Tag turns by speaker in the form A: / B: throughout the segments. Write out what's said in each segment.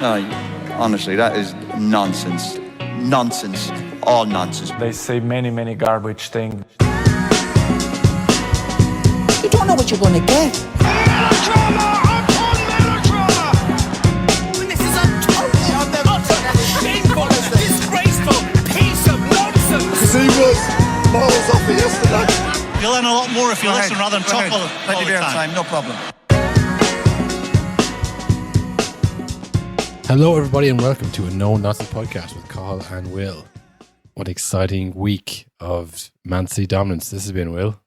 A: No, honestly, that is nonsense. Nonsense. All nonsense.
B: They say many garbage things.
C: You don't know what you're going to get.
D: Melodrama upon melodrama!
C: This is a total
D: Shameful, disgraceful piece of nonsense!
E: He was miles off it yesterday.
F: You'll learn a lot more if you listen rather than talk all the
A: Plenty of
F: time.
A: time, no problem.
G: Hello, everybody, and welcome to a No Nonsense podcast with Cathal and Will. What exciting week of Man City dominance this has been, Will.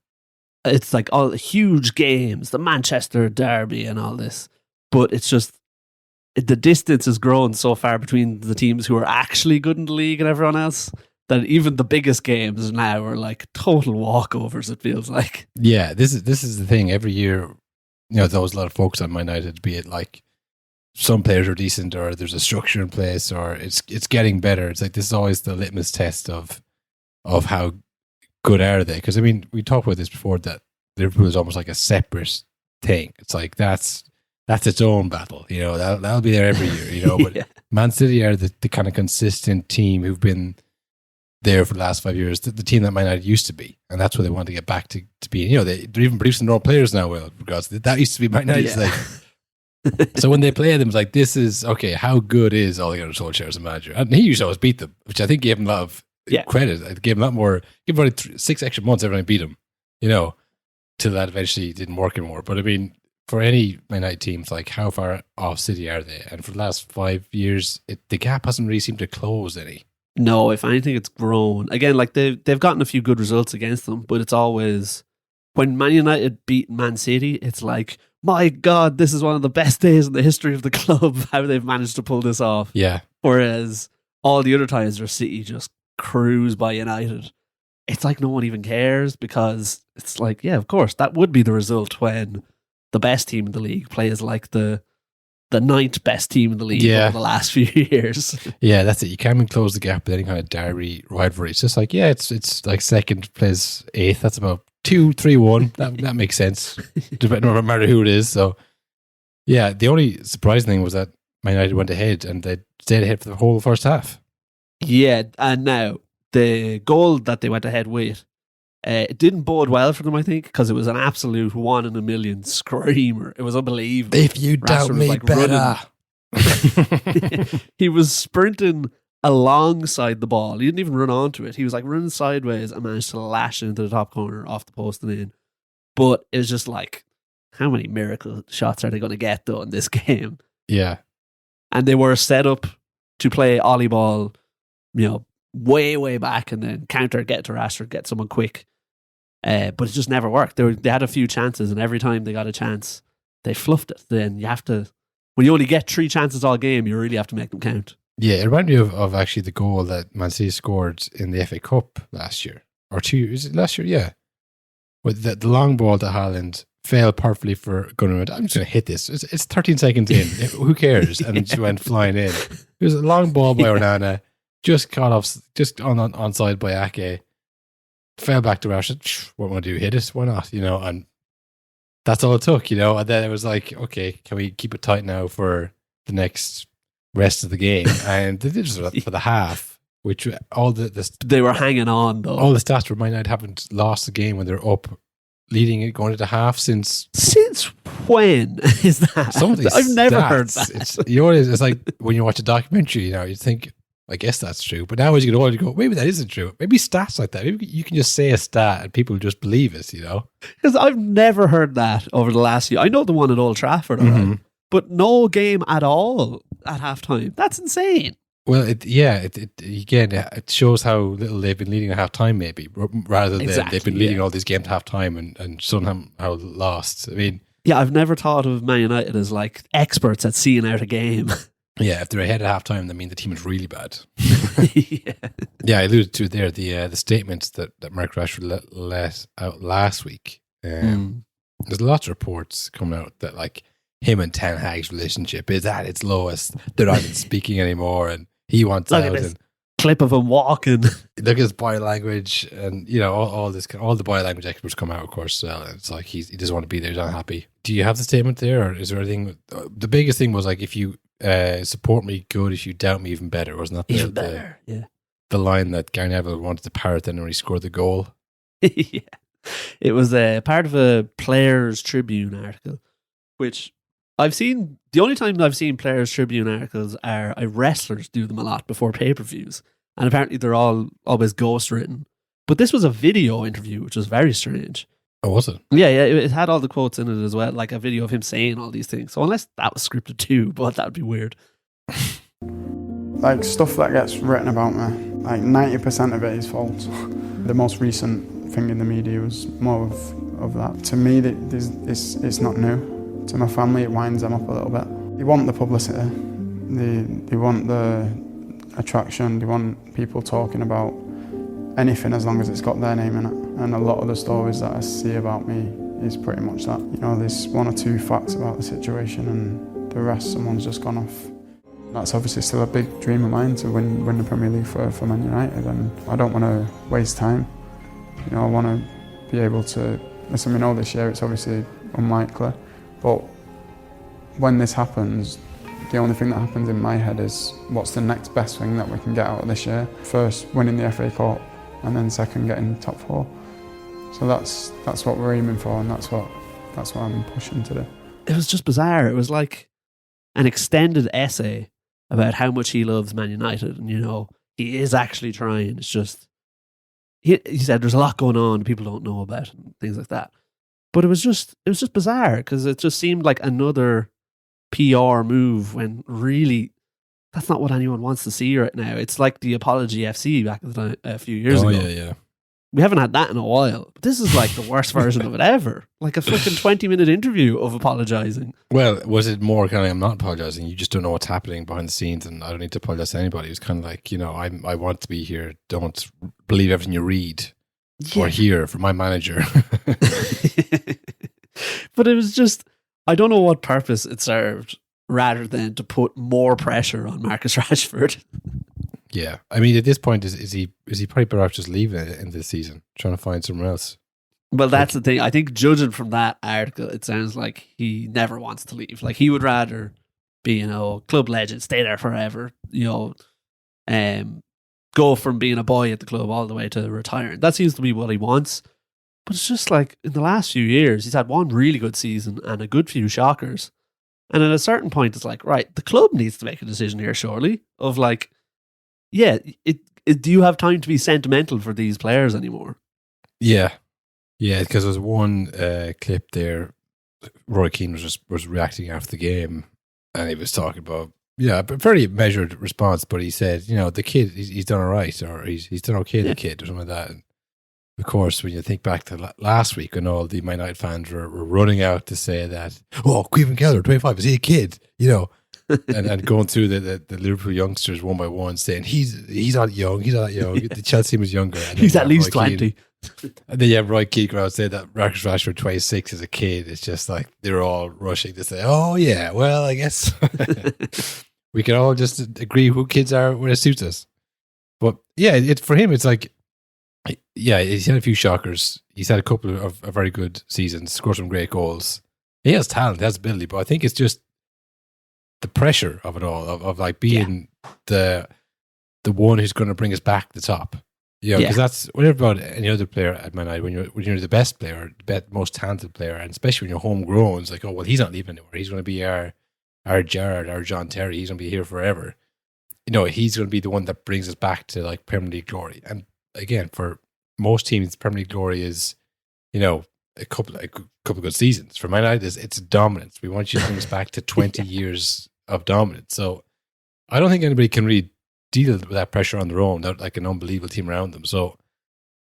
H: It's like all the huge games, the Manchester derby and all this. But it's just, the distance has grown so far between the teams who are actually good in the league and everyone else that even the biggest games now are like total walkovers, it feels like.
G: Yeah, this is the thing. Every year, you know, there's always a lot of focus on Man United, be it like some players are decent or there's a structure in place or it's getting better. It's like this is always the litmus test of how good are they. Because, I mean, we talked about this before that Liverpool is almost like a separate thing. It's like that's its own battle. You know, that'll be there every year, you know. But
H: Yeah. Man
G: City are the kind of consistent team who've been there for the last 5 years, the team that Man United used to be. And that's what they want to get back to being. You know, they're even producing their own players now, Will, because that used to be Man United's like. So when they play them, it's like, this is, okay, how good is Ole Gunnar Solskjaer as a manager? And he used to always beat them, which I think gave him a lot of credit. It gave him a lot more, give him 6 extra months every time he beat him, you know, till that eventually didn't work anymore. But I mean, for any Man United teams, like, how far off City are they? And for the last 5 years, the gap hasn't really seemed to close any.
H: No, if anything, it's grown. Again, like they've gotten a few good results against them, but it's always, when Man United beat Man City, it's like, my God, this is one of the best days in the history of the club, how they've managed to pull this off.
G: Yeah.
H: Whereas all the other times where City just cruise by United, it's like no one even cares because it's like, yeah, of course, that would be the result when the best team in the league plays like the ninth best team in the league over the last few years.
G: Yeah, that's it. You can't even close the gap with any kind of derby rivalry. It's just like, yeah, it's like second plays eighth. That's about 2-3-1. That makes sense. No matter who it is. So, yeah, the only surprising thing was that Man United went ahead and they stayed ahead for the whole first half.
H: Yeah, and now the goal that they went ahead with, it didn't bode well for them, I think, because it was an absolute 1 in a million screamer. It was unbelievable.
G: If you doubt me, better.
H: He was sprinting alongside the ball. He didn't even run onto it. He was like running sideways and managed to lash into the top corner off the post and in. But it was just like, how many miracle shots are they going to get though in this game?
G: Yeah.
H: And they were set up to play ollie ball, you know, way back and then counter, get to Rashford, get someone quick. But it just never worked. They had a few chances and every time they got a chance, they fluffed it. Then you have to, when you only get 3 chances all game, you really have to make them count.
G: Yeah, it reminded me of actually the goal that Man City scored in the FA Cup last year. Or 2 years, is it last year? Yeah. With the long ball to Haaland fell perfectly for Gunnar. I'm just going to hit this. It's 13 seconds in. Who cares? And it just went flying in. It was a long ball by Onana, just caught off, just onside by Ake. Fell back to Rashford. What am I going to do? Hit it? Why not? You know, and that's all it took, you know. And then it was like, okay, can we keep it tight now for the next rest of the game? And they did just for the half, which all
H: they were hanging on though.
G: All the stats were Man United haven't lost the game when they're up, leading it going into half since
H: when is that?
G: Some of these
H: I've never
G: stats,
H: heard that.
G: You know what it is? It's like when you watch a documentary, you know, you think, I guess that's true. But now as you get older, you go, maybe that isn't true. Maybe stats like that. Maybe you can just say a stat and people just believe it, you know?
H: Because I've never heard that over the last year. I know the one at Old Trafford, right? But no game at all at halftime. That's insane.
G: Well, it shows how little they've been leading at halftime, maybe, rather than they've been leading all these games at halftime and somehow lost. I mean,
H: yeah, I've never thought of Man United as like experts at seeing out a game.
G: Yeah, if they're ahead at halftime, that means the team is really bad.
H: Yeah,
G: I alluded to there the statements that Marcus Rashford let out last week. There's lots of reports coming out that like him and Ten Hag's relationship is at its lowest. They're not even speaking anymore, and he wants
H: look
G: out.
H: At this clip of him walking.
G: Look at his body language, and you know all the body language experts come out, of course. It's like he doesn't want to be there. He's not happy. Do you have the statement there, or is there anything? The biggest thing was like if you support me good, if you doubt me even better. Wasn't that
H: Even better, yeah.
G: the line that Gary Neville wanted to parrot then when he scored the goal?
H: Yeah. It was a part of a Players Tribune article, which I've seen. The only time I've seen Players Tribune articles are wrestlers do them a lot before pay-per-views. And apparently they're always ghostwritten. But this was a video interview, which was very strange.
G: Oh, was it?
H: Yeah, it had all the quotes in it as well, like a video of him saying all these things. So unless that was scripted too, but that would be weird.
I: Like stuff that gets written about me, like 90% of it is false. The most recent thing in the media was more of that. To me, it's not new. To my family, it winds them up a little bit. They want the publicity. They want the attraction. They want people talking about anything as long as it's got their name in it. And a lot of the stories that I see about me is pretty much that. You know, there's one or two facts about the situation and the rest, someone's just gone off. That's obviously still a big dream of mine, to win the Premier League for Man United, and I don't want to waste time. You know, I want to be able to, listen, we know this year it's obviously unlikely, but when this happens, the only thing that happens in my head is what's the next best thing that we can get out of this year. First, winning the FA Cup, and then second, getting top four. So that's what we're aiming for, and that's what I'm pushing to do.
H: It was just bizarre. It was like an extended essay about how much he loves Man United, and you know he is actually trying. It's just he said there's a lot going on people don't know about and things like that. But it was just bizarre because it just seemed like another PR move when really that's not what anyone wants to see right now. It's like the Apology FC back a few years ago.
G: Yeah.
H: We haven't had that in a while. But this is like the worst version of it ever. Like a fucking 20-minute interview of apologising.
G: Well, was it more kind of, I'm not apologising, you just don't know what's happening behind the scenes and I don't need to apologise to anybody. It was kind of like, you know, I want to be here. Don't believe everything you read or hear from my manager.
H: But it was just, I don't know what purpose it served rather than to put more pressure on Marcus Rashford.
G: Yeah, I mean, at this point, is he probably better off just leaving it in this season, trying to find somewhere else?
H: Well, that's the thing. I think judging from that article, it sounds like he never wants to leave. Like he would rather be, you know, club legend, stay there forever. You know, go from being a boy at the club all the way to retiring. That seems to be what he wants. But it's just like in the last few years, he's had one really good season and a good few shockers. And at a certain point, it's like, right, the club needs to make a decision here, surely, of like, yeah, do you have time to be sentimental for these players anymore?
G: Yeah, because there was one clip there. Roy Keane was reacting after the game, and he was talking about a very measured response. But he said, you know, the kid he's done all right, or he's done okay, the kid, or something like that. And of course, when you think back to last week, when all the Man United fans were running out to say that, oh, Queven Keller, 25, is he a kid? You know. and going through the Liverpool youngsters one by one, saying he's not young, The Chelsea was younger. And
H: he's at least 20.
G: And then you have Roy Keane go out and say that Marcus Rashford 26 is a kid. It's just like they're all rushing to say, oh yeah, well I guess we can all just agree who kids are when it suits us. But yeah, for him it's like, yeah, he's had a few shockers. He's had a couple of very good seasons, scored some great goals. He has talent, he has ability, but I think it's just the pressure of it all, of like being the one who's going to bring us back to the top. Yeah, because that's whatever about any other player at Man United. When you're the best player, the most talented player, and especially when you're homegrown, it's like, oh well, he's not leaving anywhere. He's going to be our Gerrard, our John Terry. He's going to be here forever. You know, he's going to be the one that brings us back to like Premier League glory. And again, for most teams, Premier League glory is, you know, a couple of good seasons. For Man United, it's dominance. We want you to bring us back to 20 years of dominance. So I don't think anybody can really deal with that pressure on their own without like an unbelievable team around them. So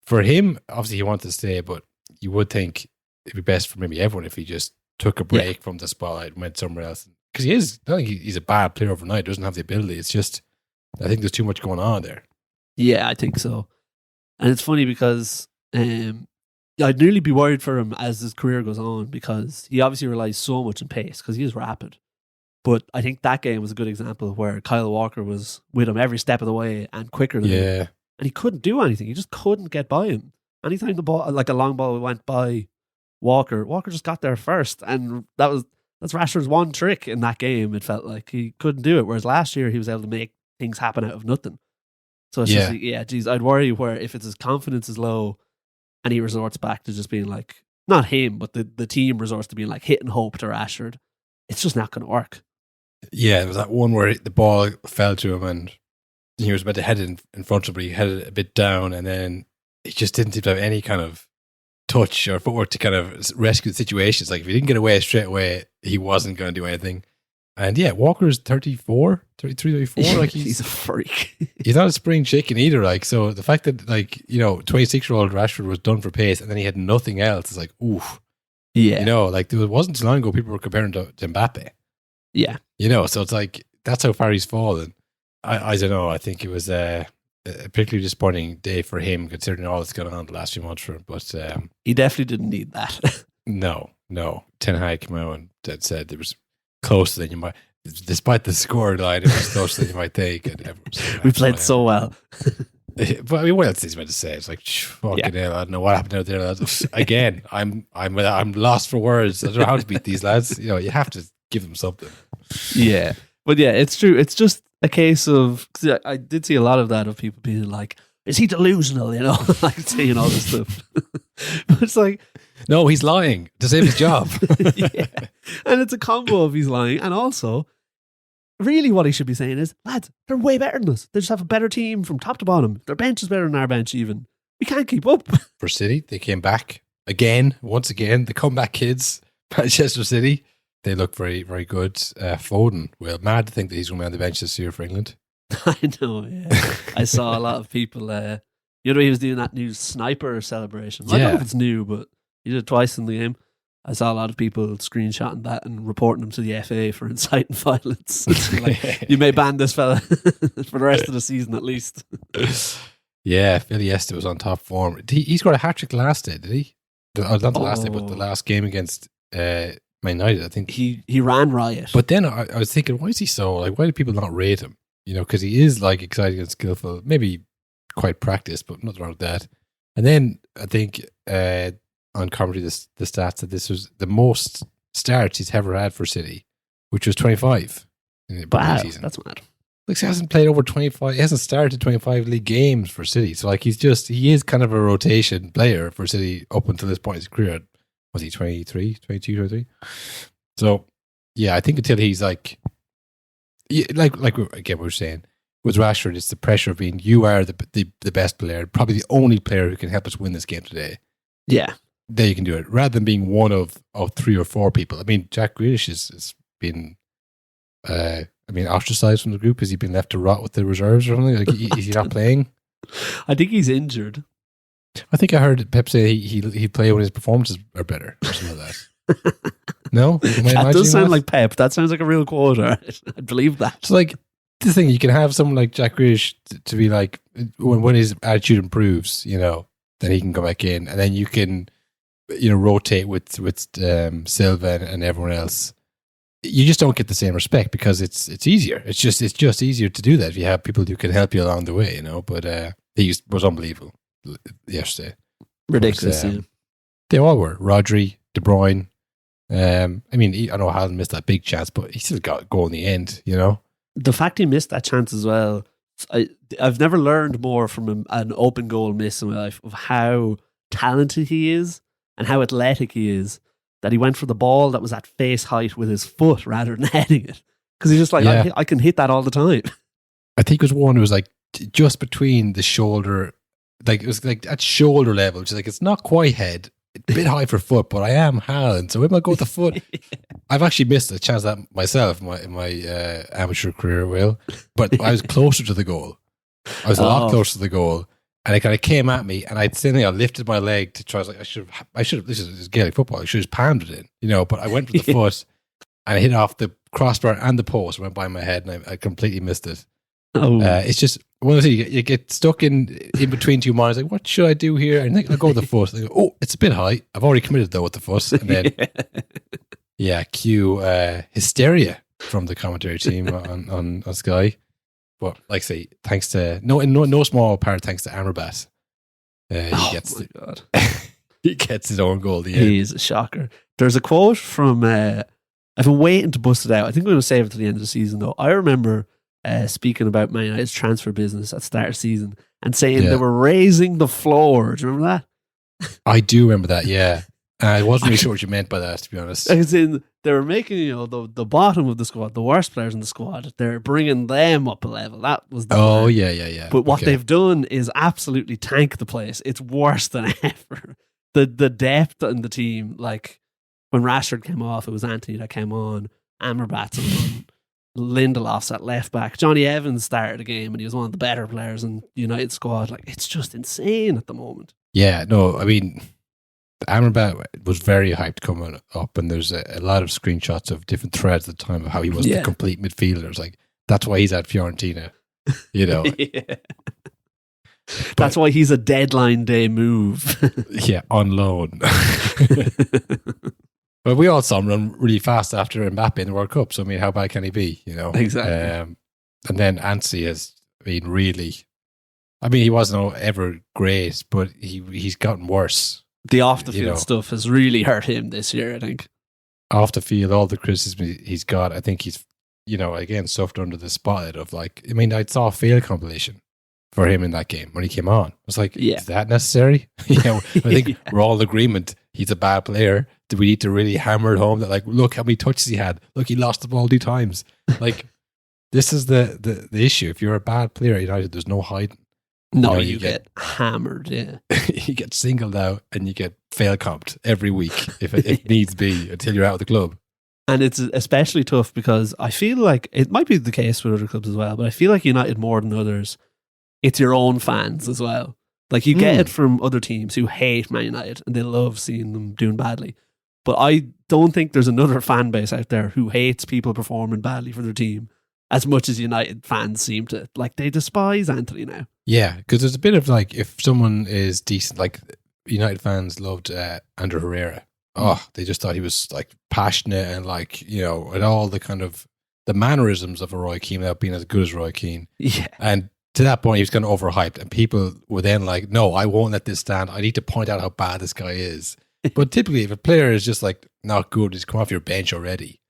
G: for him, obviously he wanted to stay, but you would think it'd be best for maybe everyone if he just took a break from the spotlight and went somewhere else. Because I don't think he's a bad player overnight. Doesn't have the ability. It's just, I think there's too much going on there.
H: Yeah, I think so. And it's funny because I'd nearly be worried for him as his career goes on, because he obviously relies so much on pace because he is rapid. But I think that game was a good example where Kyle Walker was with him every step of the way and quicker than him. And he couldn't do anything. He just couldn't get by him. Anytime the ball, like a long ball went by Walker just got there first. And that's That's Rashford's one trick in that game. It felt like he couldn't do it. Whereas last year he was able to make things happen out of nothing. So it's just, geez, I'd worry where if it's his confidence is low and he resorts back to just being like, not him, but the team resorts to being like hit and hope to Rashford. It's just not going to work.
G: Yeah, there was that one where the ball fell to him and he was about to head it in front of him, but he headed it a bit down and then he just didn't seem to have any kind of touch or footwork to kind of rescue the situations. Like if he didn't get away straight away, he wasn't going to do anything. And yeah, Walker's 33, 34. Like
H: he's a freak.
G: He's not a spring chicken either. Like, so the fact that 26-year-old Rashford was done for pace and then he had nothing else is like, oof.
H: Yeah.
G: Like there wasn't too long ago people were comparing to Mbappe.
H: Yeah.
G: So it's like, that's how far he's fallen. I don't know. I think it was a particularly disappointing day for him considering all that's going on the last few months for him. But
H: he definitely didn't need that.
G: No. Ten Hag came out and said it was closer than you might, despite the score line, it was closer than you might think. And
H: we played so well.
G: But I mean, what else is he meant to say? It's like, fucking hell, I don't know what happened out there, lads. Again, I'm lost for words. I don't know how to beat these lads. You have to give them something.
H: Yeah. But yeah, it's true. It's just a case of, cause I did see a lot of that of people being like, is he delusional? Like saying all this stuff. But it's like,
G: no, he's lying to save his job.
H: Yeah. And it's a combo of he's lying and also really what he should be saying is, lads, they're way better than us. They just have a better team from top to bottom. Their bench is better than our bench even. We can't keep up.
G: For City, they came back once again, the comeback kids, Manchester City. They look very, very good. Foden, well, mad to think that he's going to be on the bench this year for England.
H: I know, yeah. I saw a lot of people, he was doing that new sniper celebration. I don't know if it's new, but he did it twice in the game. I saw a lot of people screenshotting that and reporting them to the FA for inciting violence. Like, you may ban this fella for the rest of the season at least.
G: Yeah, Phil Yesta was on top form. He scored a hat-trick last day, did he? Not the last day, but the last game against Man United, I think.
H: He ran riot.
G: But then I was thinking, why is he so, why do people not rate him? Because he is exciting and skillful, maybe quite practiced, but nothing wrong with that. And then I think on commentary, the stats that this was the most starts he's ever had for City, which was 25 in the Premier season.
H: That's mad.
G: He hasn't played over 25. He hasn't started 25 league games for City. So he is kind of a rotation player for City up until this point in his career. Was he 23, 22, 23? So yeah, I think until he's again, we were saying with Rashford, it's the pressure of being you are the best player, probably the only player who can help us win this game today.
H: Yeah.
G: There you can do it, rather than being one of 3 or 4 people. I mean, Jack Grealish has been, ostracized from the group. Has he been left to rot with the reserves or something? Is he not playing?
H: I think he's injured.
G: I think I heard Pep say he'd play when his performances are better or something like that. No?
H: That does sound like Pep. That sounds like a real quote. I believe that.
G: It's the thing, you can have someone like Jack Grealish to be like, when his attitude improves, then he can go back in, and then you can rotate with Silva and everyone else. You just don't get the same respect because it's easier. It's just easier to do that if you have people who can help you along the way, But he was unbelievable yesterday.
H: Ridiculous.
G: They all were. Rodri, De Bruyne. I know Haaland missed that big chance, but he still got a goal in the end.
H: The fact he missed that chance as well. I've never learned more from an open goal miss in my life of how talented he is and how athletic he is, that he went for the ball that was at face height with his foot rather than heading it. Because he's just I can hit that all the time.
G: I think it was one who was just between the shoulder, it was at shoulder level, which is it's not quite head, a bit high for foot, but I am Haaland, so we might go with the foot. I've actually missed a chance at that myself in my amateur career, Will, but I was closer to the goal. I was a lot closer to the goal. And it kind of came at me, and I lifted my leg to try. I should have. This is Gaelic football. I should have just palmed it in, But I went with the foot, and I hit off the crossbar and the post. Went by my head, and I completely missed it. It's just one of the things you get stuck in between two minds. What should I do here? And I go with the foot. I go, it's a bit high. I've already committed though with the foot, and then cue hysteria from the commentary team on Sky. But like I say, thanks to no small part, thanks to Amrabat, he gets his own goal.
H: He's a shocker. There's a quote from I've been waiting to bust it out. I think I'm going to save it to the end of the season, though. I remember speaking about Man United's transfer business at the start of the season and saying they were raising the floor. Do you remember that?
G: I do remember that, yeah. I wasn't really sure what you meant by that, to be honest.
H: As in, they were making, the bottom of the squad, the worst players in the squad, they're bringing them up a level. That was the
G: plan. Yeah.
H: But what they've done is absolutely tank the place. It's worse than ever. The depth in the team, like when Rashford came off, it was Anthony that came on, Amrabat's on, Lindelof's at left back. Johnny Evans started the game and he was one of the better players in the United squad. Like, it's just insane at the moment.
G: Yeah, no, I mean, Amrabat was very hyped coming up, and there's a lot of screenshots of different threads at the time of how he was the complete midfielder. It's like, that's why he's at Fiorentina,
H: Yeah. That's why he's a deadline day move.
G: Yeah, on loan. But we all saw him run really fast after Mbappe in the World Cup. So, I mean, how bad can he be,
H: Exactly.
G: And then Ansi has been really... I mean, he wasn't ever great, but he's gotten worse.
H: The off-the-field stuff has really hurt him this year, I think.
G: Off the field, all the criticism he's got, I think he's, again, suffered under the spotlight of I saw a fail compilation for him in that game when he came on. I was like, is that necessary? I think we're all in agreement he's a bad player. Do we need to really hammer it home that, look how many touches he had. Look, he lost the ball 2 times. This is the issue. If you're a bad player at United, there's no hiding.
H: No, you get hammered, yeah.
G: You get singled out and you get fail comped every week if it needs be until you're out of the club.
H: And it's especially tough because I feel like it might be the case with other clubs as well, but I feel like United more than others, it's your own fans as well. Like you get it from other teams who hate Man United and they love seeing them doing badly. But I don't think there's another fan base out there who hates people performing badly for their team as much as United fans seem to. Like, they despise Anthony now.
G: Yeah, because there's a bit of if someone is decent, United fans loved Ander Herrera. Oh, they just thought he was passionate and and all the kind of the mannerisms of a Roy Keane without being as good as Roy Keane.
H: Yeah.
G: And to that point, he was kind of overhyped, and people were then like, no, I won't let this stand. I need to point out how bad this guy is. But typically, if a player is just not good, he's come off your bench already.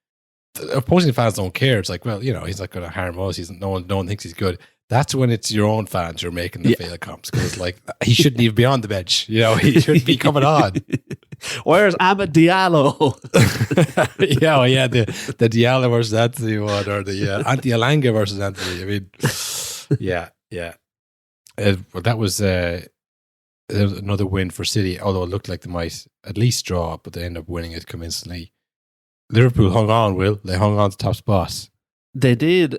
G: The opposing fans don't care. It's like, well, he's not going to harm us. No one thinks he's good. That's when it's your own fans who are making the fail comps, because it's he shouldn't even be on the bench. He shouldn't be coming on.
H: Where's Ahmed Diallo?
G: the Diallo versus Anthony one, or the Anti Alanga versus Anthony. I mean, yeah. Well, that was another win for City, although it looked like they might at least draw, but they end up winning it convincingly. Liverpool hung on, Will. They hung on to top spot.
H: They did.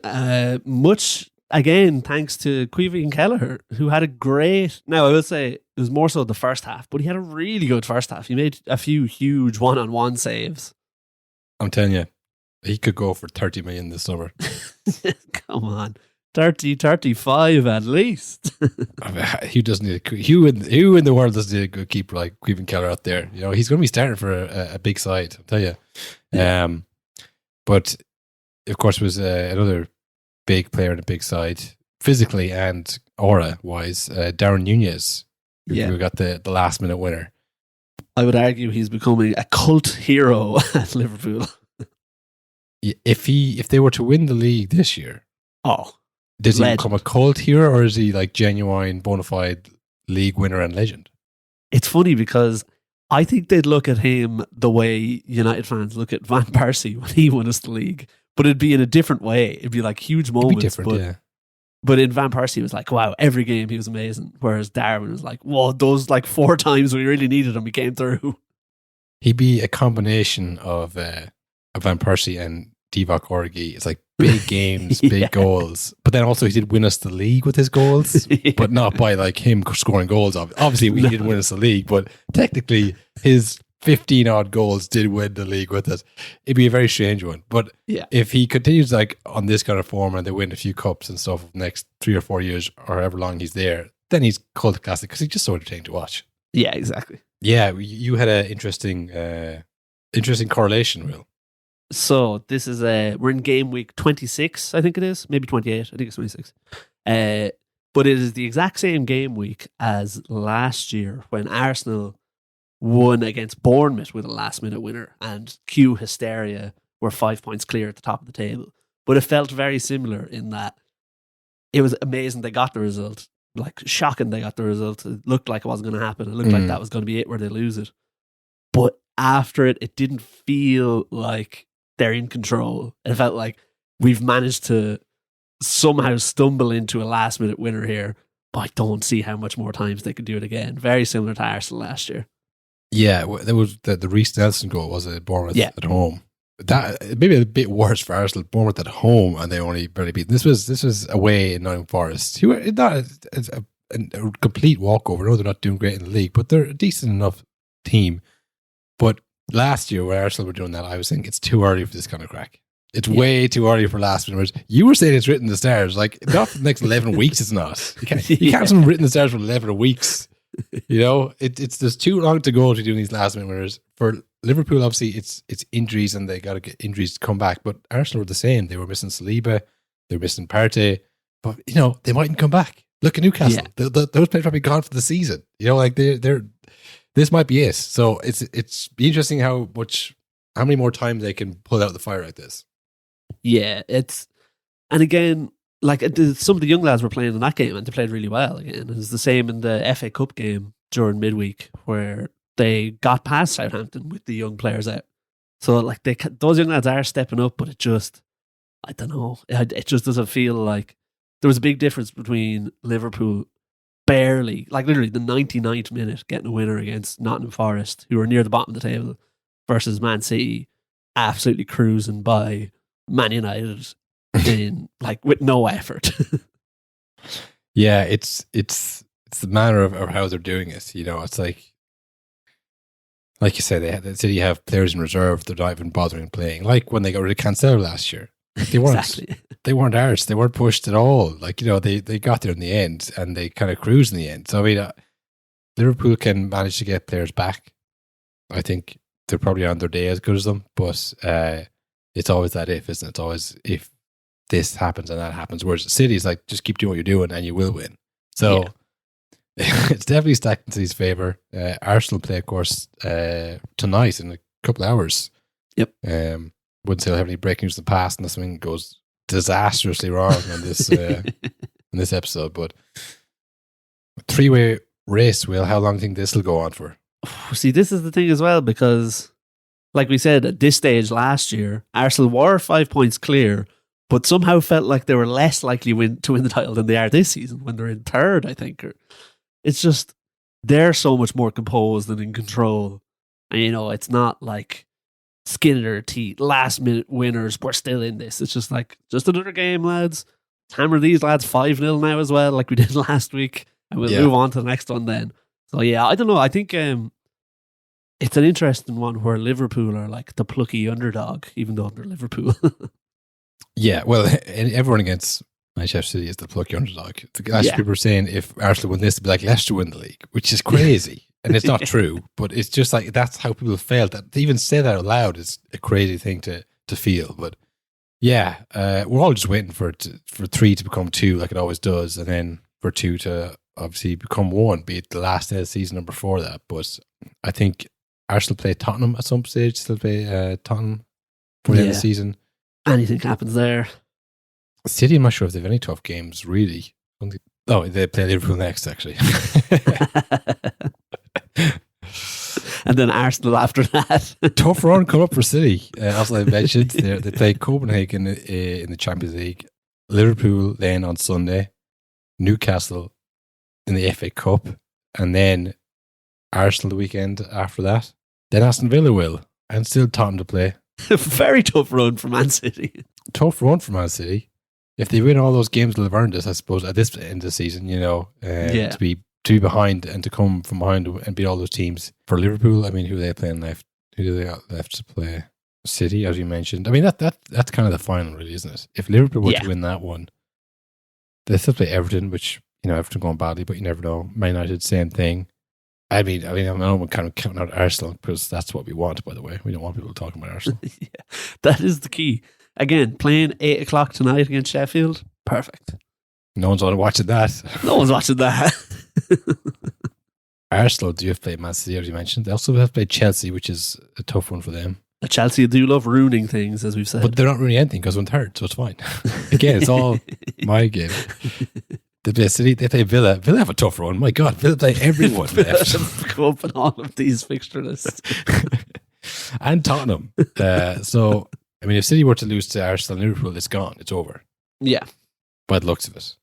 H: Much, again, thanks to Queevy and Kelleher, who had a great... Now, I will say it was more so the first half, but he had a really good first half. He made a few huge one-on-one saves.
G: I'm telling you, he could go for 30 million this summer.
H: Come on. 30, 35 at least.
G: Who doesn't need who in the world doesn't need a good keeper like Queven Keller out there? He's going to be starting for a big side, I'll tell you. Yeah. But of course, was another big player in a big side, physically and aura wise. Darwin Nunez, who got the last minute winner.
H: I would argue he's becoming a cult hero at Liverpool.
G: If they were to win the league this year, does he become a cult hero, or is he genuine, bona fide league winner and legend?
H: It's funny because I think they'd look at him the way United fans look at Van Persie when he won us the league, but it'd be in a different way. It'd be huge moments. It'd be different, But in Van Persie, it was wow, every game he was amazing. Whereas Darwin was whoa, those 4 times we really needed him, he came through.
G: He'd be a combination of Van Persie and Divock Origi. It's big games, big goals. But then also he did win us the league with his goals, but not by him scoring goals. Obviously, he didn't win us the league, but technically his 15 odd goals did win the league with us. It'd be a very strange one. But if he continues on this kind of form and they win a few cups and stuff the next 3 or 4 years or however long he's there, then he's cult classic because he's just so entertaining to watch.
H: Yeah, exactly.
G: Yeah, you had an interesting correlation, Will.
H: So this is we're in game week 26, I think it is, maybe 28. I think it's 26. But it is the exact same game week as last year when Arsenal won against Bournemouth with a last minute winner, and cue hysteria were 5 points clear at the top of the table. But it felt very similar in that it was amazing they got the result. Like, shocking they got the result. It looked like it wasn't going to happen. It looked like that was going to be it where they lose it. But after it, it didn't feel like they're in control. It felt like we've managed to somehow stumble into a last minute winner here, but I don't see how much more times they could do it again. Very similar to Arsenal last year.
G: Yeah, there was the Reece Nelson goal was at Bournemouth at home. That maybe a bit worse for Arsenal. Bournemouth at home, and they only barely beat. This was away in Nottingham Forest, who are not a complete walkover. No, they're not doing great in the league, but they're a decent enough team. But last year, when Arsenal were doing that, I was thinking it's too early for this kind of crack. It's way too early for last minute. You were saying it's written in the stars. Like, not for the next 11 weeks, it's not. You can't have something written in the stars for 11 weeks. You know, it's there's too long to go to doing these last minute winners. For Liverpool, obviously, it's injuries and they got to get injuries to come back. But Arsenal were the same. They were missing Saliba, they were missing Partey, but you know they mightn't come back. Look at Newcastle; those players might be gone for the season. You know, like they're this might be it. So it's be interesting how many more times they can pull out the fire like this.
H: Yeah, and again, like some of the young lads were playing in that game and they played really well again. It was the same in the FA Cup game during midweek where they got past Southampton with the young players out. So like those young lads are stepping up, but I don't know. It just doesn't feel like there was a big difference between Liverpool barely, like literally the 99th minute getting a winner against Nottingham Forest, who were near the bottom of the table, versus Man City absolutely cruising by Man United in like with no effort.
G: Yeah, it's the manner of how they're doing it. You know, it's like you said, the City have players in reserve. They're not even bothering playing. Like when they got rid of Cancelo last year, they weren't.
H: Exactly.
G: They weren't arse. They weren't pushed at all. Like, you know, they got there in the end and they kind of cruised in the end. So I mean, Liverpool can manage to get players back. I think they're probably on their day as good as them, but it's always that if, isn't it? It's always if this happens and that happens. Whereas City's like, just keep doing what you're doing and you will win. So it's definitely stacked in City's favour. Arsenal play, of course, tonight in a couple of hours.
H: Yep.
G: Wouldn't say they'll have any breaking news in the past unless something goes disastrously wrong on this in this episode. But three-way race, Will, how long do you think this will go on for?
H: See, this is the thing as well, because like we said, at this stage last year, Arsenal were 5 points clear, but somehow felt like they were less likely to win the title than they are this season when they're in third, I think. It's just, they're so much more composed and in control. And, you know, it's not like skin of their teeth, last minute winners, we're still in this. It's just like, just another game, lads. Hammer these lads 5-0 now as well, like we did last week. And we'll move on to the next one then. So yeah, I don't know. I think it's an interesting one where Liverpool are like the plucky underdog, even though they're Liverpool.
G: Yeah, well, everyone against Manchester City is the plucky underdog. People were saying if Arsenal win this, it'd be like Leicester win the league, which is crazy. And it's not true, but it's just like that's how people felt. That to even say that out loud is a crazy thing to feel. But yeah, we're all just waiting for 3 to become 2 like it always does, and then for 2 to obviously become 1, be it the last day of the season or before that. But I think Arsenal play Tottenham at some stage. They'll play Tottenham for the end of the season.
H: Anything happens there.
G: City, I'm not sure if they have any tough games, really. They play Liverpool next, actually.
H: And then Arsenal after that.
G: Tough run come up for City. As I mentioned, they play Copenhagen in the Champions League. Liverpool then on Sunday. Newcastle in the FA Cup. And then Arsenal the weekend after that. Then Aston Villa will. And still Tottenham to play.
H: Very tough run for Man City.
G: Tough run for Man City. If they win all those games, they'll have earned it, I suppose, at this end of the season, you know, to be behind and to come from behind and beat all those teams. For Liverpool, I mean, who are they playing left? Who do they got left to play? City, as you mentioned. I mean, that's kind of the final, really, isn't it? If Liverpool were to win that one, they still play Everton, which, you know, Everton going badly, but you never know. Man United, same thing. I mean, I'm kind of counting out Arsenal because that's what we want, by the way. We don't want people talking about Arsenal.
H: Yeah, that is the key. Again, playing 8 o'clock tonight against Sheffield, perfect.
G: No one's watching that.
H: No one's watching that.
G: Arsenal do have to play Man City, as you mentioned. They also have to play Chelsea, which is a tough one for them.
H: Chelsea do love ruining things, as we've said.
G: But they're not ruining anything because 1/3, so it's fine. Again, it's all my game. They play City, they play Villa. Villa have a tough run. My God, Villa play everyone left.
H: Go up in all of these fixture lists.
G: And Tottenham. So, I mean, if City were to lose to Arsenal and Liverpool, it's gone. It's over.
H: Yeah.
G: By the looks of it.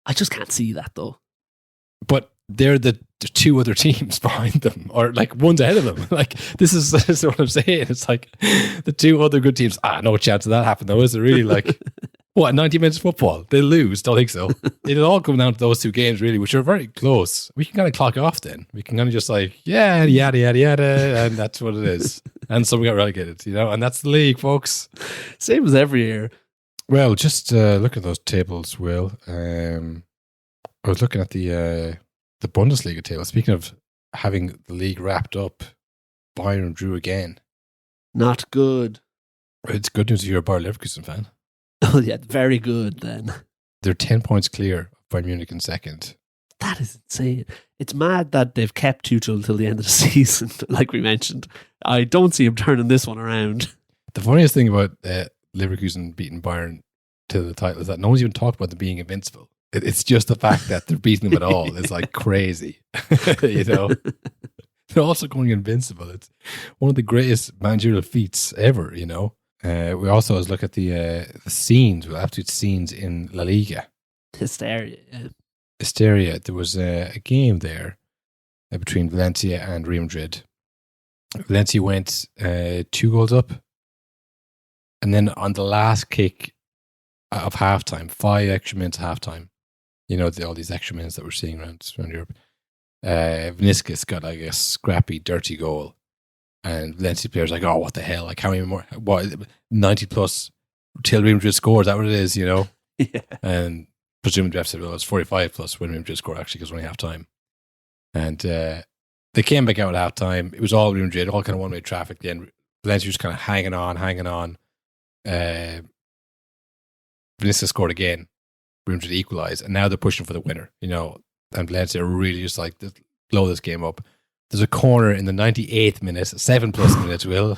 H: I just can't see that, though.
G: But they're the two other teams behind them, or like one's ahead of them. Like, this is what I'm saying. It's like the two other good teams. No chance of that happening, though, is it really? Like, what, 90 minutes of football? They lose? Don't think so. It'll all come down to those two games, really, which are very close. We can kind of clock off then. We can kind of just like, yeah, yada, yada, yada, and that's what it is. And so we got relegated, and that's the league, folks.
H: Same as every year.
G: Well, just look at those tables, Will. I was looking at the Bundesliga table. Speaking of having the league wrapped up, Bayern drew again.
H: Not good.
G: It's good news if you're a Bayer Leverkusen fan.
H: Oh, yeah, very good then.
G: They're 10 points clear of Bayern Munich in second.
H: That is insane. It's mad that they've kept Tuchel until the end of the season, like we mentioned. I don't see him turning this one around.
G: The funniest thing about Leverkusen beating Bayern to the title is that no one's even talked about them being invincible. It's just the fact that they're beating them at all is like crazy. They're also going invincible. It's one of the greatest managerial feats ever. We also always look at the scenes, the absolute scenes in La Liga.
H: Hysteria, yeah.
G: Hysteria. There was a game there between Valencia and Real Madrid. Valencia went 2 goals up, and then on the last kick of halftime, 5 extra minutes of halftime. All these extra minutes that we're seeing around Europe. Vinicius got like a scrappy, dirty goal. And Valencia players like, oh, what the hell? Like, how many more? What, 90 plus till Real Madrid scores? Is that what it is, Yeah. And presumably Jeff said, well, it's 45 plus when Real Madrid scored, actually, because only half time. And they came back out at half time. It was all Real Madrid, all kind of one way traffic. Then Valencia was kind of hanging on. Vinicius scored again. Real Madrid equalised, and now they're pushing for the winner, and Valencia are really just like, blow this game up. There's a corner in the 98th minute, 7+ minutes, Will.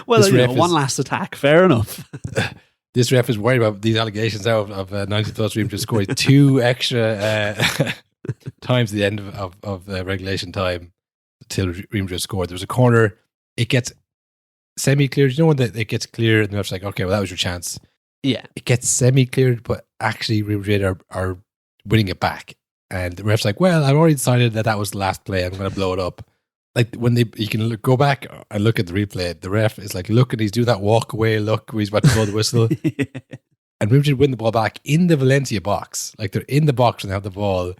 H: Well, one last attack, fair enough.
G: This ref is worried about these allegations out of 90 plus Real Madrid scoring 2 extra times the end of regulation time till Real Madrid scored. There's a corner, it gets semi-cleared. When it gets clear and the ref's like, okay, well, that was your chance.
H: Yeah.
G: It gets semi-cleared, but actually Real Madrid are winning it back. And the ref's like, well, I've already decided that was the last play. I'm going to blow it up. Like, when you can go back and look at the replay, the ref is like, look, and he's doing that walk away look where he's about to blow the whistle. Yeah. And Real Madrid win the ball back in the Valencia box. Like, they're in the box and they have the ball.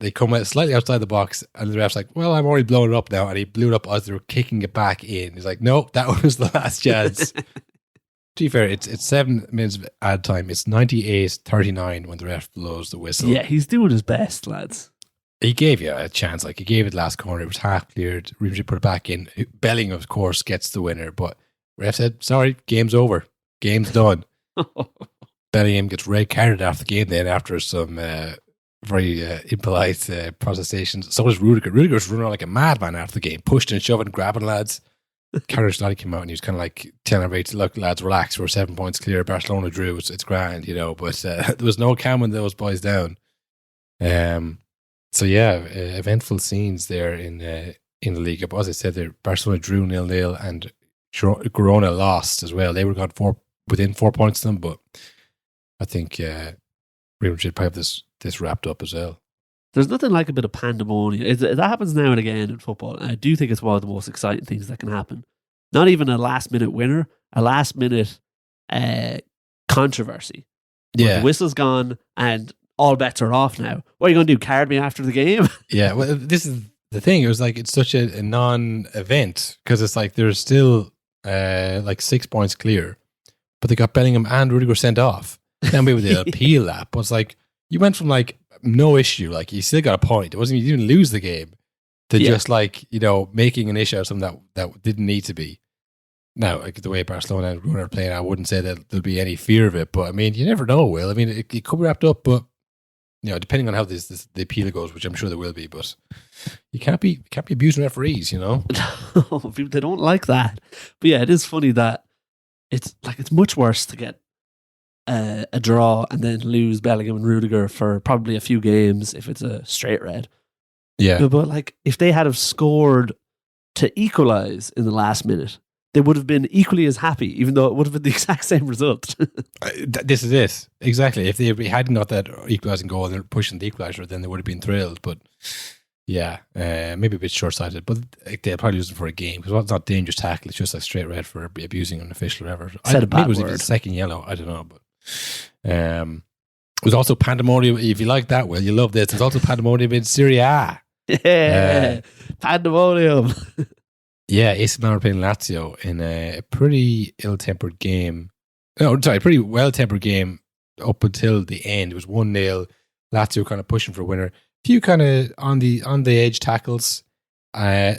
G: They come out slightly outside the box, and the ref's like, well, I'm already blowing it up now. And he blew it up as they were kicking it back in. He's like, no, that was the last chance. To be fair, it's 7 minutes of add time. It's 98-39 when the ref blows the whistle.
H: Yeah, he's doing his best, lads.
G: He gave you a chance. Like, he gave it last corner. It was half cleared. Real Madrid put it back in. Bellingham, of course, gets the winner. But ref said, sorry, game's over. Game's done. Bellingham gets red carded after the game then after some very impolite protestations. So does Rudiger. Rudiger's running around like a madman after the game, pushed and shoving, grabbing lads. Carlos Ancelotti came out and he was kind of like telling everybody, look, lads, relax, we're 7 points clear. Barcelona drew, it's grand, but there was no calming those boys down. So yeah, eventful scenes there in the Liga. But as I said, Barcelona drew 0-0 and Girona lost as well. They were got within 4 points to them, but I think Real Madrid probably have this wrapped up as well.
H: There's nothing like a bit of pandemonium. That happens now and again in football. And I do think it's one of the most exciting things that can happen. Not even a last-minute winner, a last-minute controversy.
G: Yeah.
H: The whistle's gone and all bets are off now. What are you going to do, card me after the game?
G: Yeah, well, this is the thing. It was like, it's such a non-event because it's like there's still like 6 points clear, but they got Bellingham and Rudiger sent off. Then maybe they'll appeal that. But it's like, you went from like no issue, like you still got a point. It wasn't, you didn't lose the game, to just like, making an issue out of something that didn't need to be. Now, like the way Barcelona and Bruno are playing, I wouldn't say that there'll be any fear of it, but I mean, you never know, Will. I mean, it could be wrapped up, but depending on how the appeal goes, which I'm sure there will be, but you can't be abusing referees,
H: No, they don't like that. But yeah, it is funny that it's much worse to get a draw and then lose Bellingham and Rudiger for probably a few games if it's a straight red.
G: Yeah.
H: But like, if they had have scored to equalise in the last minute, they would have been equally as happy, even though it would have been the exact same result.
G: This is it. Exactly. If they hadn't got that equalising goal and they're pushing the equaliser, then they would have been thrilled. But yeah, maybe a bit short-sighted. But they'll probably use it for a game because it's not dangerous tackle. It's just a straight red for abusing an official or whatever.
H: Said a bad
G: maybe it was
H: word.
G: even a second yellow. I don't know. But it was also pandemonium. If you like that, well, you love this. There's also pandemonium in Serie A.
H: Yeah, pandemonium.
G: Yeah, AC Milan were playing Lazio in a pretty ill-tempered game. No, sorry, pretty well-tempered game up until the end. It was 1-0. Lazio kind of pushing for a winner. A few kind of on the edge tackles,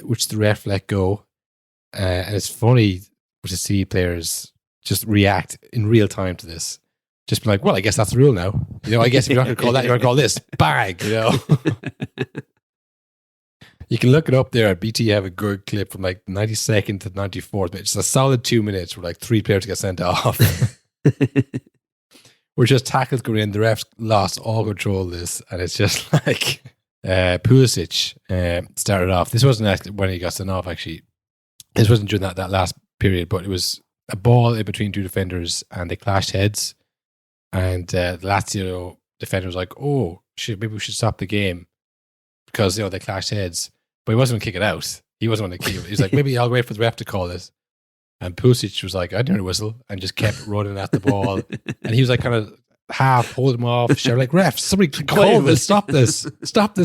G: which the ref let go. And it's funny to see players just react in real time to this. Just be like, well, I guess that's the rule now. I guess if you're not going to call that, you're going to call this. Bang, You can look it up there at BT. Have a good clip from like 92nd to 94th. It's a solid 2 minutes where like 3 players get sent off. We're just tackles going in. The refs lost all control of this. And it's just like Pulisic started off. This wasn't actually when he got sent off, actually. This wasn't during that last period, but it was a ball in between two defenders and they clashed heads. And the Lazio defender was like, oh, shit, maybe we should stop the game because, they clashed heads. But he wasn't going to kick it out. He wasn't going to kick it. He was like, maybe I'll wait for the ref to call it. And Pulisic was like, I didn't hear a whistle, and just kept running at the ball. And he was like, kind of half holding him off, shouting like, ref, somebody call this, stop this,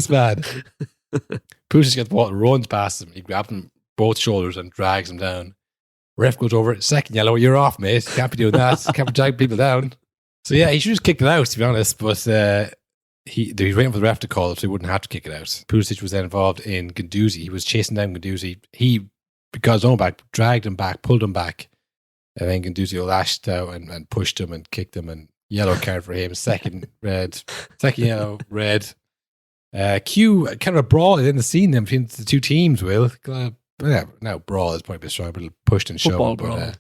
G: man. Pulisic gets the ball, runs past him. He grabs him both shoulders and drags him down. Ref goes over, second yellow, you're off, mate. Can't be doing that. Can't be dragging people down. So yeah, he should just kick it out, to be honest. But he was waiting for the ref to call it so he wouldn't have to kick it out. Pulisic was then involved in Guendouzi. He was chasing down Guendouzi. He got his own back, dragged him back, pulled him back, and then Guendouzi lashed out and pushed him and kicked him, and yellow card for him. Second yellow, red. Q kind of a brawl in the scene then between the two teams. Will now brawl is probably a bit strong, but pushed and shoved.
H: Football brawl.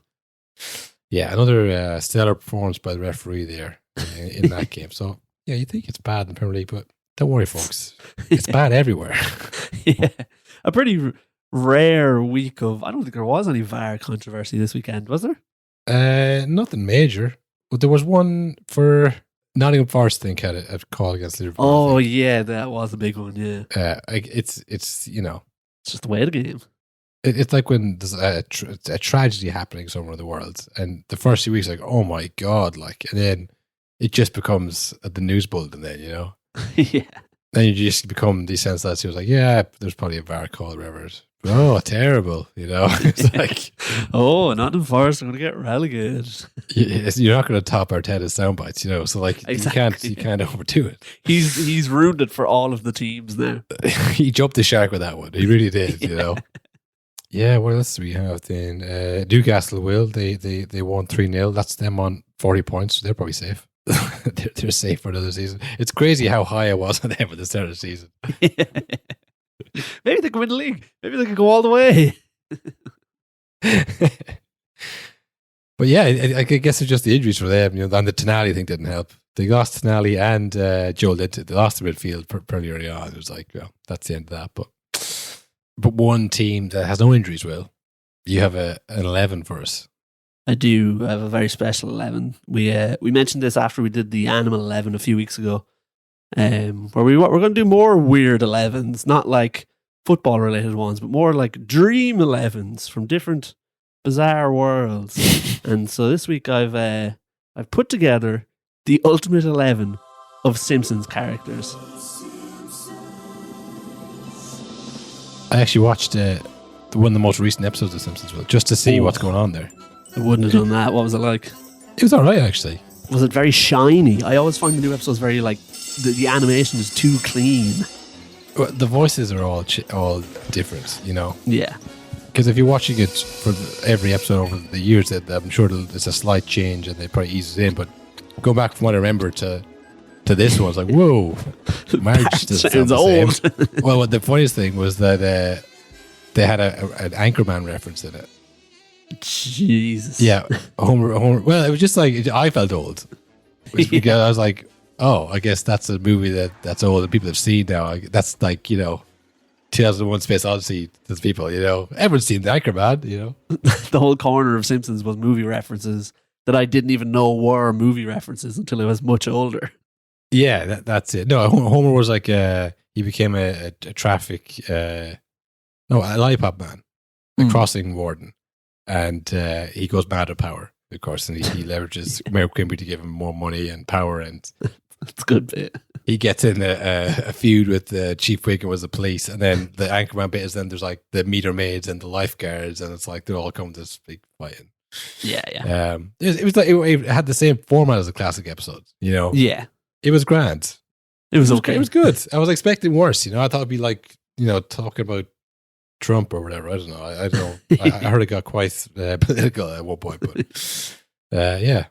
G: Yeah, another stellar performance by the referee there in that game. So. Yeah, you think it's bad in the Premier League, but don't worry, folks. It's bad everywhere.
H: Yeah. A pretty rare week of... I don't think there was any VAR controversy this weekend, was there?
G: Nothing major. But there was one for Nottingham Forest, I think, had a call against Liverpool.
H: Oh, yeah, that was a big one, yeah.
G: It's
H: It's just the way of the game.
G: It's like when there's a tragedy happening somewhere in the world, and the first few weeks, like, oh my God, like, and then it just becomes the news bulletin then,
H: Yeah.
G: Then you just become desensitized. He was like, yeah, there's probably a VAR call or whatever. Oh, terrible, It's like...
H: oh, Nottingham Forest are going to get relegated.
G: You're not going to top Arteta's sound bites, So like,
H: exactly.
G: you can't overdo it.
H: He's ruined it for all of the teams now.
G: He jumped the shark with that one. He really did, Yeah, what else do we have then? Newcastle they won 3-0. That's them on 40 points. So they're probably safe. they're safe for another season. It's crazy how high I was on them at the start of the season.
H: Maybe they could win the league. Maybe they could go all the way.
G: But yeah, I guess it's just the injuries for them. And the Tonali thing didn't help. They lost Tonali and Joel Linton. They lost the midfield pretty early on. It was like, well, that's the end of that. But one team that has no injuries, Will, you have an 11 for us.
H: I do have a very special 11. We mentioned this after we did the Animal 11 a few weeks ago, where we're going to do more weird 11s, not like football related ones, but more like dream 11s from different bizarre worlds. And so this week I've put together the ultimate 11 of Simpsons characters.
G: I actually watched one of the most recent episodes of Simpsons, Will, just to see what's going on there.
H: I wouldn't have done that. What was it like?
G: It was all right, actually.
H: Was it very shiny? I always find the new episodes very like the animation is too clean.
G: Well, the voices are all different,
H: Yeah.
G: Because if you're watching it for every episode over the years, I'm sure there's a slight change and they probably ease it in. But going back from what I remember to to this one. I was like, whoa, marriage doesn't sound the
H: old.
G: same. Well, the funniest thing was that they had an Anchorman reference in it.
H: Jesus.
G: Yeah, Homer. Well, it was just like I felt old. It was because I was like, oh, I guess that's a movie that's old and people have seen now. That's like 2001: Space Odyssey. Those people, everyone's seen the Anchorman.
H: The whole corner of Simpsons was movie references that I didn't even know were movie references until I was much older.
G: Yeah, that's it. No, Homer was like he became a traffic a lollipop man, a crossing warden, and he goes mad at power, of course, and he leverages Mayor Quimby to give him more money and power, and
H: that's a good bit.
G: He gets in a feud with Chief Wiggum was the police, and then the Anchorman bit is then there's like the meter maids and the lifeguards, and it's like they all come to this big fighting.
H: Yeah.
G: It was like it had the same format as a classic episode,
H: Yeah.
G: It was grand.
H: It was okay.
G: It was good. I was expecting worse, I thought it'd be like, talking about Trump or whatever. I don't know. I don't know. I heard it got quite political at one point, but yeah.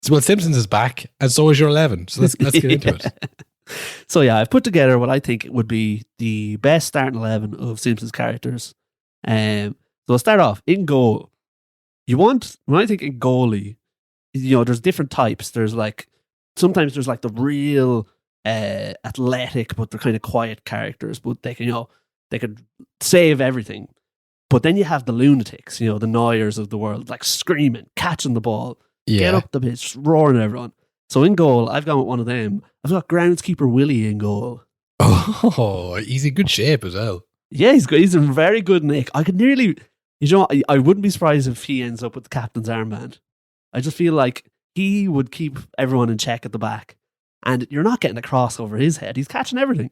G: So, well, Simpsons is back, and so is your 11. So let's get into it.
H: So yeah, I've put together what I think would be the best starting 11 of Simpsons characters. So I'll start off in goal. When I think in goalie, there's different types. There's like, sometimes there's like the real athletic, but they're kind of quiet characters, but they can save everything. But then you have the lunatics, the Neuers of the world, like screaming, catching the ball, get up the pitch, roaring at everyone. So in goal, I've gone with one of them. I've got groundskeeper Willie in goal.
G: Oh, he's in good shape as well.
H: Yeah, he's good. He's in very good nick. I could nearly, I wouldn't be surprised if he ends up with the captain's armband. I just feel like he would keep everyone in check at the back. And you're not getting a cross over his head. He's catching everything.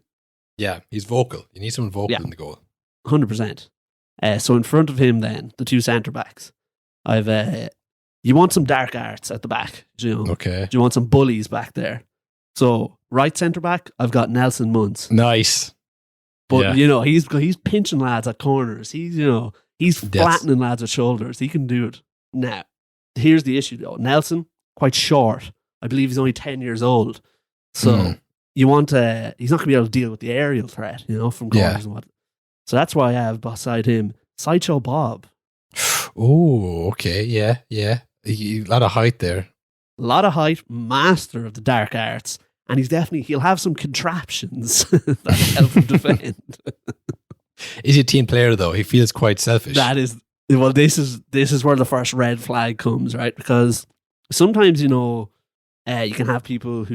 G: Yeah, he's vocal. You need someone vocal in the goal.
H: 100%. So in front of him then, the two centre-backs, I've... you want some dark arts at the back.
G: Okay.
H: Do you want some bullies back there? So right centre-back, I've got Nelson Muntz.
G: Nice.
H: But, he's pinching lads at corners. He's flattening lads with shoulders. He can do it. Now, here's the issue though. Nelson, quite short. I believe he's only 10 years old. So you want to, he's not going to be able to deal with the aerial threat, from corners and what. So that's why I have beside him Sideshow Bob.
G: Oh, okay. Yeah. A lot of height there.
H: A lot of height, master of the dark arts. And he'll have some contraptions that help him defend.
G: Is he a team player though? He feels quite selfish.
H: This is where the first red flag comes, right? Because sometimes, you can have people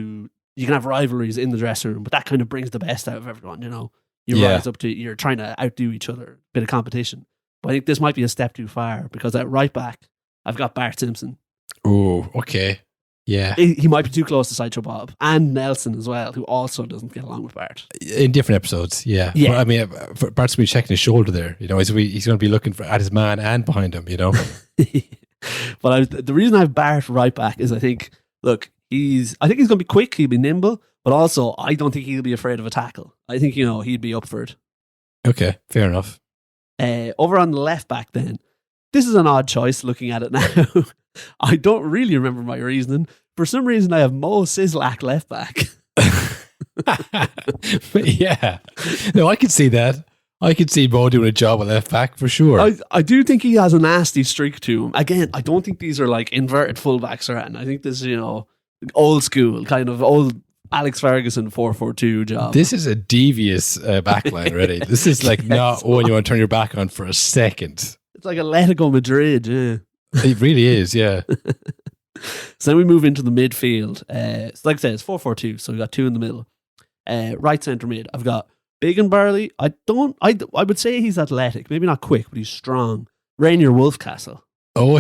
H: you can have rivalries in the dressing room, but that kind of brings the best out of everyone, You rise up to, you're trying to outdo each other, bit of competition. But I think this might be a step too far because at right back, I've got Bart Simpson.
G: Oh, okay. Yeah.
H: He might be too close to Sideshow Bob and Nelson as well, who also doesn't get along with Bart.
G: In different episodes, yeah. But, I mean, Bart's going to be checking his shoulder there. He's going to be looking at his man and behind him,
H: But the reason I have Bart right back is I think he's going to be quick, he'll be nimble, but also I don't think he'll be afraid of a tackle. I think, he'd be up for it.
G: Okay, fair enough.
H: Over on the left back then, this is an odd choice looking at it now. I don't really remember my reasoning. For some reason, I have Mo Sislak left back.
G: Yeah. No, I can see that. I could see Mo doing a job at left back for sure.
H: I do think he has a nasty streak to him. Again, I don't think these are like inverted fullbacks or anything. I think this is, old school, kind of old Alex Ferguson 4-4-2 job.
G: This is a devious backline already. This is like not one you want to turn your back on for a second.
H: It's like Atletico Madrid, yeah.
G: It really is, yeah.
H: So then we move into the midfield. Like I said, it's 4-4-2, so we've got two in the middle. Right centre mid, I've got Big and Burly. I would say he's athletic, maybe not quick, but he's strong. Rainier Wolfcastle.
G: Oh,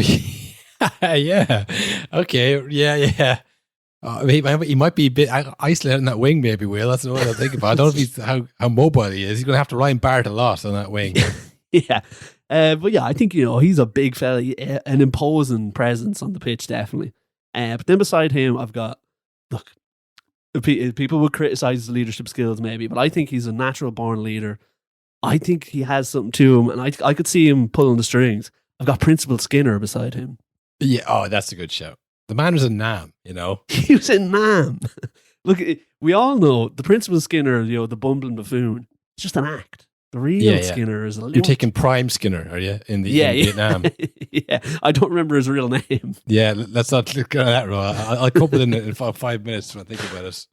G: yeah. Okay, yeah. He might be a bit isolated on that wing, maybe, Will. That's what I think about. I don't know if he's how mobile he is. He's going to have to rely on Bart a lot on that wing.
H: Yeah. But yeah, I think, he's a big fella, an imposing presence on the pitch, definitely. But then beside him, I've got, people would criticize his leadership skills maybe, but I think he's a natural born leader. I think he has something to him, and I could see him pulling the strings. I've got Principal Skinner beside him.
G: Yeah, oh, that's a good shout. The man was in Nam,
H: He was in Nam. Look, we all know the Principal Skinner, the bumbling buffoon, it's just an act. The real Skinner is a little...
G: You're taking Prime Skinner, are you? In Vietnam.
H: Yeah, I don't remember his real name.
G: Yeah, let's not look at that, Ro. I'll come up with it in 5 minutes when I think about it.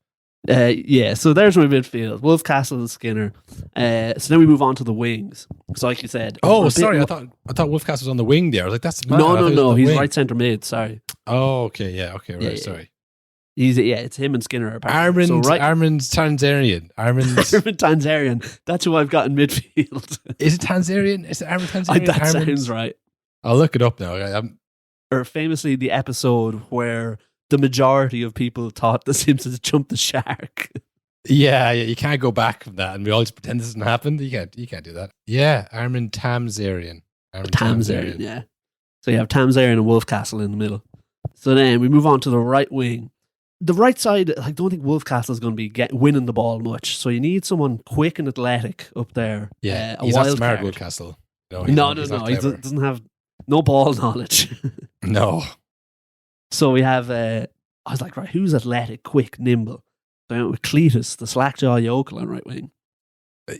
H: So there's my midfield. Wolf, Castle, and Skinner. So then we move on to the wings. So like you said...
G: Oh, sorry, I thought Wolfcastle was on the wing there. I was like, that's mad.
H: No, he's right centre mid, sorry.
G: Oh, okay, yeah, okay, right, sorry.
H: It's him and Skinner.
G: Armand Tanzarian. Armand
H: Tanzarian. That's who I've got in midfield.
G: Is it Tanzarian? Is it Armand Tanzarian?
H: That sounds right.
G: I'll look it up now.
H: Or famously, the episode where the majority of people thought the Simpsons jumped the shark.
G: Yeah, you can't go back from that, and we always pretend this hasn't happened. You can't do that. Yeah, Armand Tamzarian.
H: Tamzarian, yeah. So you have Tamzarian and Wolfcastle in the middle. So then we move on to the right wing. The right side, I don't think Wolfcastle is going to be winning the ball much. So you need someone quick and athletic up there.
G: Yeah,
H: a
G: he's
H: wild
G: not smart,
H: card.
G: Wolfcastle.
H: No. He doesn't have no ball knowledge.
G: No.
H: So we have, I was like, right, who's athletic, quick, nimble? So I went with Cletus, the slackjaw yokel on right wing.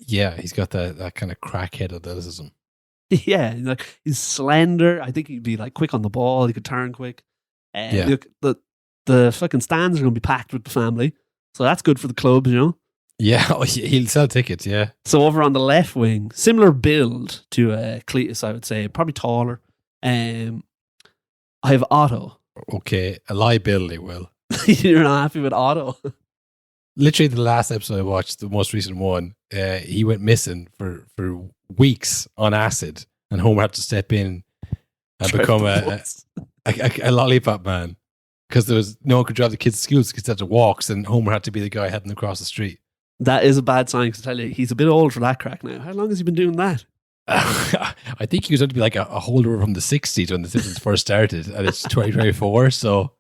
G: Yeah, he's got that kind of crackhead athleticism.
H: Yeah, he's slender. I think he'd be like quick on the ball. He could turn quick. Look, the fucking stands are going to be packed with the family. So that's good for the clubs,
G: Yeah, he'll sell tickets, yeah.
H: So over on the left wing, similar build to Cletus, I would say. Probably taller. I have Otto.
G: Okay, a liability, Will.
H: You're not happy with Otto?
G: Literally the last episode I watched, the most recent one, he went missing for weeks on acid, and Homer had to step in and become a lollipop man. Because there was no one could drive the kids to school, so kids had to walk, and Homer had to be the guy heading across the street.
H: That is a bad sign, because I tell you, he's a bit old for that crack now. How long has he been doing that?
G: I think he was going to be like a holder from the 60s when the Simpsons first started, and it's 2024, so...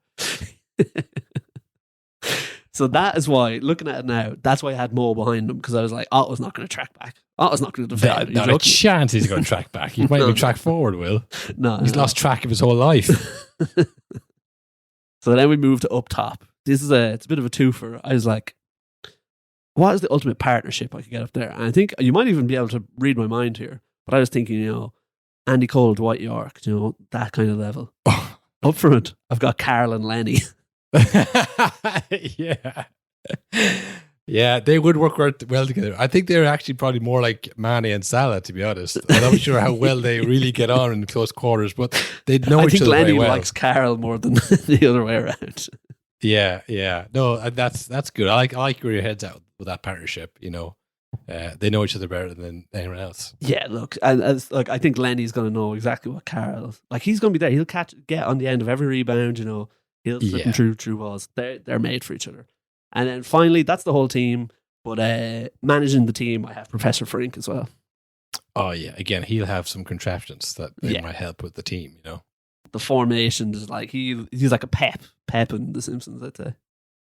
H: So that is why, looking at it now, that's why I had Mo behind him, because I was like, Otto's not going to track back. Otto's not going to defend.
G: Not a chance he's going to track back. He might even track forward, Will.
H: No,
G: he's lost track of his whole life.
H: So then we move to up top. It's a bit of a twofer. I was like, what is the ultimate partnership I could get up there? And I think you might even be able to read my mind here. But I was thinking, Andy Cole, Dwight York, that kind of level. Up front, I've got Carl and Lenny.
G: Yeah, they would work well together. I think they're actually probably more like Manny and Salah, to be honest. I'm not sure how well they really get on in close quarters, but they know each other
H: Lenny
G: very well.
H: likes Carl more than the other way around.
G: Yeah. No, that's good. I like where your head's at with that partnership. They know each other better than anyone else.
H: Yeah, look, I think Lenny's going to know exactly what Carl. He's going to be there. He'll get on the end of every rebound. He'll slip them through balls. They're made for each other. And then finally, that's the whole team. But managing the team, I have Professor Frink as well.
G: Oh, yeah. Again, he'll have some contraptions that might help with the team,
H: The formation is like, he's like a Pep in The Simpsons, I'd say.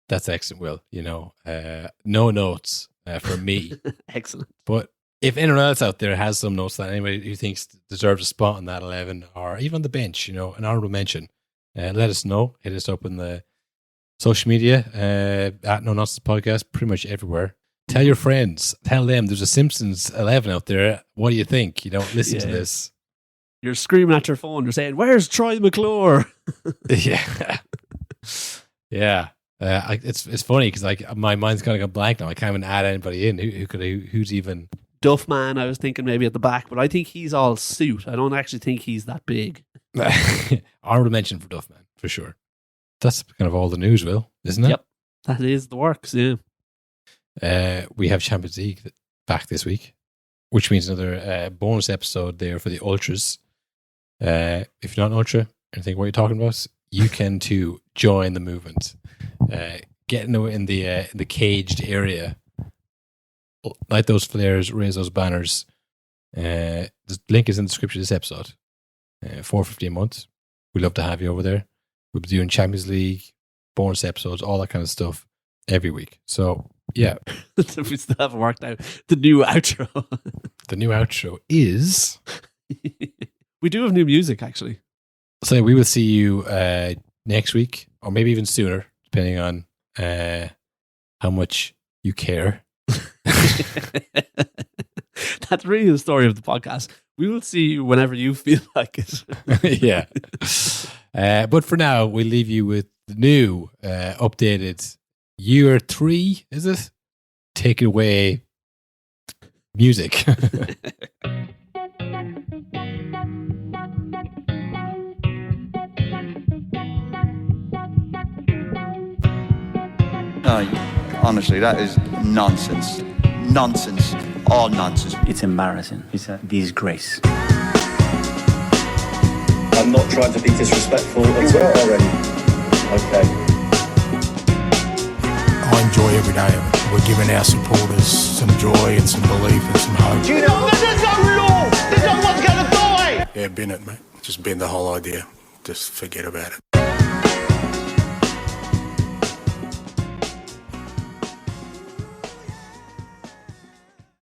G: That's excellent, Will. No notes from me.
H: Excellent.
G: But if anyone else out there has some notes that anybody who thinks deserves a spot on that 11 or even on the bench, an honorable mention, let us know. Hit us up in the social media at No Nonsense Podcast, pretty much everywhere. Tell your friends. Tell them there's a Simpsons 11 out there. What do you think? Listen to this.
H: You're screaming at your phone. You're saying, "Where's Troy McClure?"
G: Yeah. Yeah. It's funny because my mind's kind of gone blank now. I can't even add anybody in. Who's even...
H: Duffman, I was thinking maybe at the back, but I think he's all suit. I don't actually think he's that big.
G: Honorable mention for Duffman, for sure. That's kind of all the news, Will, isn't it?
H: Yep. That is the works, yeah.
G: We have Champions League back this week, which means another bonus episode there for the Ultras. If you're not an Ultra and think what you're talking about, you can too join the movement. Get in the caged area. Light those flares, raise those banners. The link is in the description of this episode. $4.50 a month. We'd love to have you over there. We'll be doing Champions League, bonus episodes, all that kind of stuff every week. So, yeah.
H: We still haven't worked out the new outro.
G: The new outro is...
H: We do have new music, actually.
G: So we will see you next week, or maybe even sooner, depending on how much you care.
H: That's really the story of the podcast. We will see you whenever you feel like it.
G: Yeah. But for now, we'll leave you with the new, updated year 3, is it? Take it away, music.
A: Honestly, that is nonsense. Nonsense. All nonsense.
J: It's embarrassing. It's a disgrace.
K: I'm not trying to be disrespectful at all already. Okay.
L: I enjoy every day of it. We're giving our supporters some joy and some belief and some hope.
D: Do you know there's no law? There's no one's going to die.
L: Yeah, bin it, mate. Just bin the whole idea. Just forget about it.